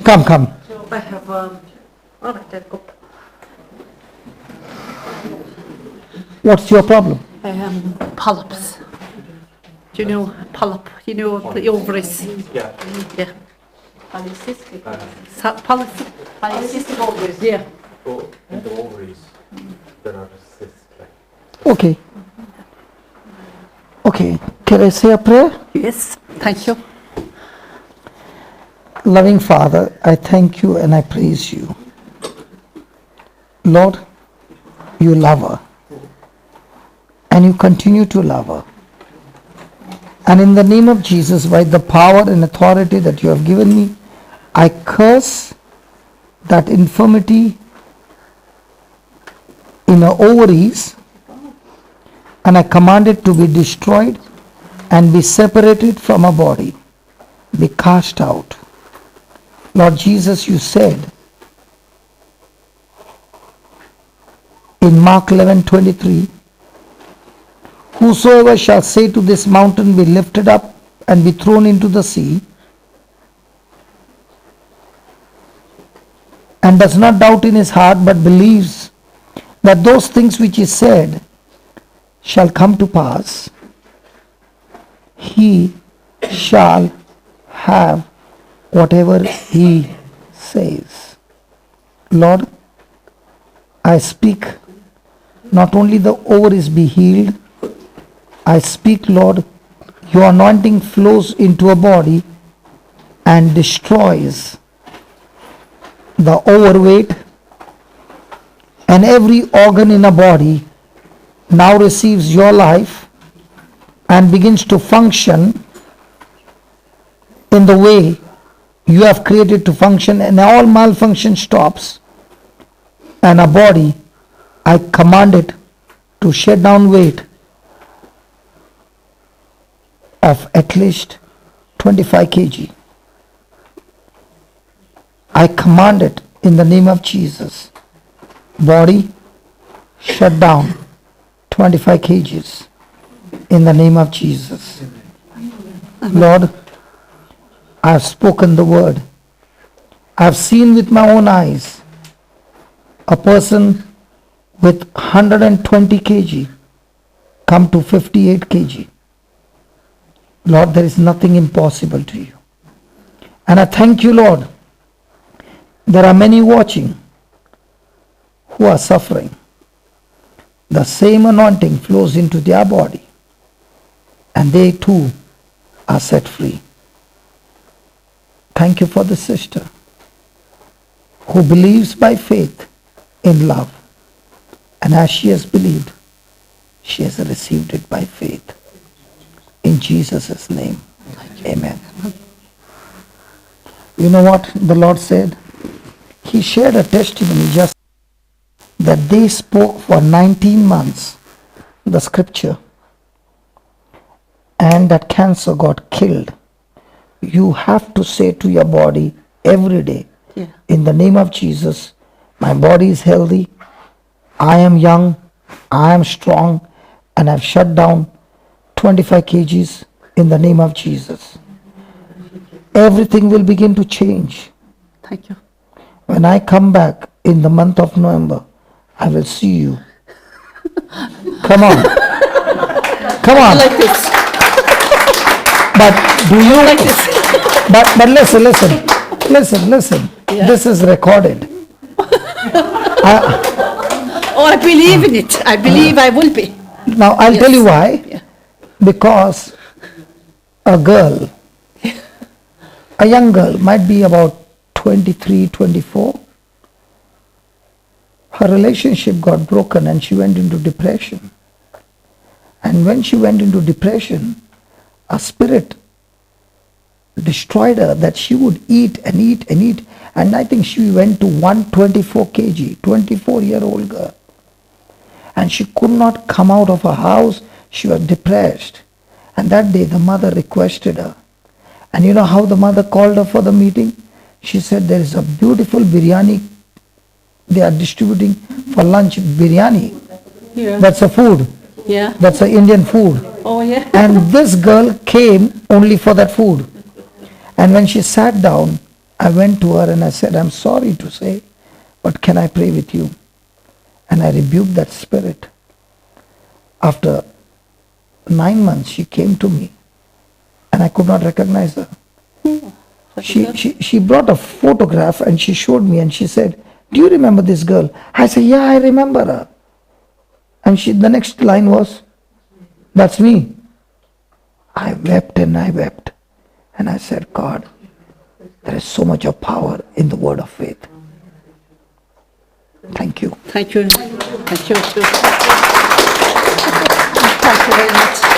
Come. I have, all right, I'll go. What's your problem? I have polyps. Do you know polyp? You know the ovaries? Yeah. Yeah. Polycystic. Polycystic ovaries. Yeah. Oh, in the ovaries, there are cysts. Okay. Can I say a prayer? Yes. Thank you. Loving Father, I thank you and I praise you. Lord, you love her. And you continue to love her. And in the name of Jesus, by the power and authority that you have given me, I curse that infirmity in her ovaries, and I command it to be destroyed and be separated from her body, be cast out. Lord Jesus, you said in Mark 11:23, whosoever shall say to this mountain, be lifted up and be thrown into the sea, and does not doubt in his heart, but believes that those things which he said shall come to pass, he shall have whatever he says. Lord, I speak not only the ovaries be healed, I speak, Lord, your anointing flows into a body and destroys the overweight, and every organ in a body now receives your life and begins to function in the way you have created to function, and all malfunction stops, and a body, I command it to shed down weight of at least 25 kg. I command it in the name of Jesus. Body, shut down 25 kgs in the name of Jesus. Lord, I have spoken the word. I have seen with my own eyes a person with 120 kg come to 58 kg. Lord, there is nothing impossible to you. And I thank you, Lord. There are many watching who are suffering. The same anointing flows into their body, and they too are set free. Thank you for the sister who believes by faith in love. And as she has believed, she has received it by faith. In Jesus' name, amen. You know what the Lord said? He shared a testimony just that they spoke for 19 months, the scripture, and that cancer got killed. You have to say to your body every day, in the name of Jesus, my body is healthy, I am young, I am strong, and I've shut down 25 kgs in the name of Jesus. Everything will begin to change. Thank you. When I come back in the month of November, I will see you. Come on. Come on. Like this. But do you Like this. but listen. Yeah. This is recorded. Oh, I believe in it. I believe I will be. Now I'll tell you why. Yeah. Because a girl, a young girl, might be about 23, 24. Her relationship got broken and she went into depression. And when she went into depression, a spirit destroyed her that she would eat and eat and eat. And I think she went to 124 kg, 24-year-old girl. And she could not come out of her house. She was depressed. And that day the mother requested her. And you know how the mother called her for the meeting? She said, there is a beautiful biryani they are distributing for lunch, biryani. Yeah. That's a food. Yeah. That's a Indian food. Oh, yeah. And this girl came only for that food. And when she sat down, I went to her and I said, I'm sorry to say, but can I pray with you? And I rebuked that spirit. After 9 months, she came to me and I could not recognize her. She brought a photograph and she showed me and she said, do you remember this girl? I said, yeah, I remember her. And the next line was, that's me. I wept and I wept. And I said, God, there is so much of power in the word of faith. Thank you. Thank you. Thank you. Thank you very much.